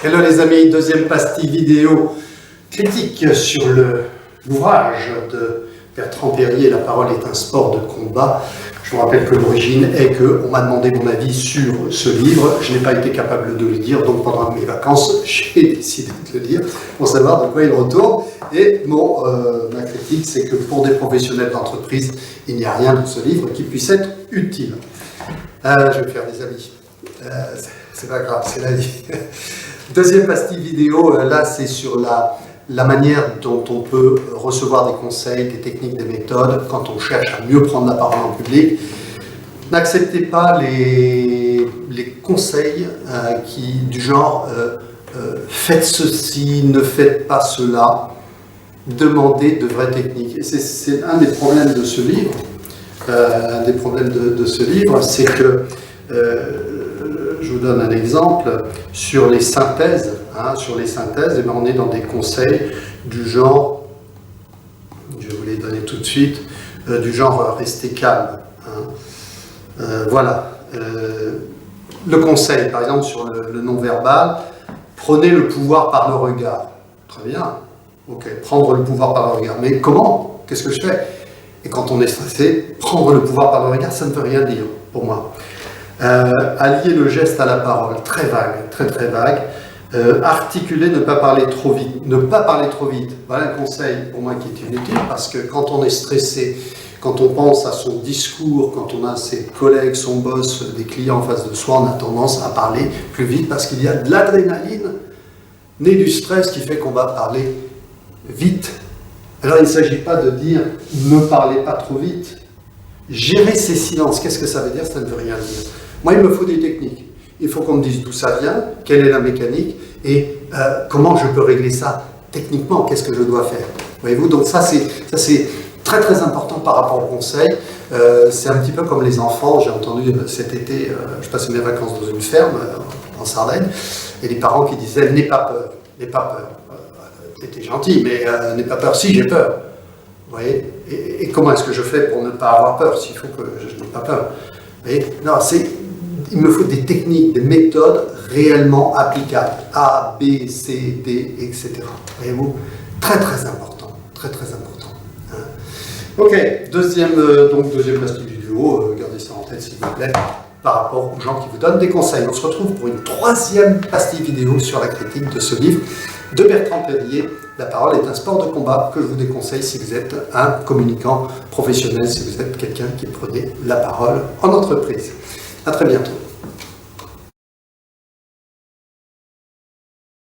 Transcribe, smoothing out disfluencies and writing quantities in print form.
Hello les amis, deuxième pastille vidéo critique sur l'ouvrage de Bertrand Perrier, La parole est un sport de combat. Je vous rappelle que l'origine est qu'on m'a demandé mon avis sur ce livre. Je n'ai pas été capable de le lire, donc pendant mes vacances, j'ai décidé de le lire pour savoir de quoi il retourne. Et ma critique, c'est que pour des professionnels d'entreprise, il n'y a rien dans ce livre qui puisse être utile. Je vais me faire des amis. C'est pas grave, c'est la vie. Deuxième pastille vidéo, là c'est sur la manière dont on peut recevoir des conseils, des techniques, des méthodes quand on cherche à mieux prendre la parole en public. N'acceptez pas les conseils du genre faites ceci, ne faites pas cela. Demandez de vraies techniques. Et c'est un des problèmes de ce livre. C'est que je vous donne un exemple sur les synthèses. Et bien on est dans des conseils du genre, je vais vous les donner tout de suite, du genre restez calme. Voilà. Le conseil, par exemple, sur le non-verbal, prenez le pouvoir par le regard. Très bien. Ok, prendre le pouvoir par le regard. Mais comment? Qu'est-ce que je fais? Et quand on est stressé, prendre le pouvoir par le regard, ça ne veut rien dire pour moi. Allier le geste à la parole, très vague, très très vague. Articuler, ne pas parler trop vite. Ne pas parler trop vite. Voilà un conseil pour moi qui est inutile parce que quand on est stressé, quand on pense à son discours, quand on a ses collègues, son boss, des clients en face de soi, on a tendance à parler plus vite parce qu'il y a de l'adrénaline née du stress qui fait qu'on va parler vite. Alors il ne s'agit pas de dire ne parlez pas trop vite. Gérer ses silences, qu'est-ce que ça veut dire? Ça ne veut rien dire. Moi, il me faut des techniques. Il faut qu'on me dise d'où ça vient, quelle est la mécanique et comment je peux régler ça techniquement, qu'est-ce que je dois faire. Voyez-vous, donc ça c'est très très important par rapport au conseil. C'est un petit peu comme les enfants. J'ai entendu cet été, je passais mes vacances dans une ferme en Sardaigne, et les parents qui disaient n'aie pas peur, n'aie pas peur. T'es gentil, mais n'aie pas peur. Si, j'ai peur. Vous voyez, et comment est-ce que je fais pour ne pas avoir peur s'il faut que je n'ai pas peur? Vous voyez, non, il me faut des techniques, des méthodes réellement applicables. A, B, C, D, etc. Voyez-vous, très très important, très très important. Ok, deuxième pastille vidéo, gardez ça en tête s'il vous plaît, par rapport aux gens qui vous donnent des conseils. On se retrouve pour une troisième pastille vidéo sur la critique de ce livre de Bertrand Perrier. La parole est un sport de combat que je vous déconseille si vous êtes un communicant professionnel, si vous êtes quelqu'un qui prenait la parole en entreprise. À très bientôt.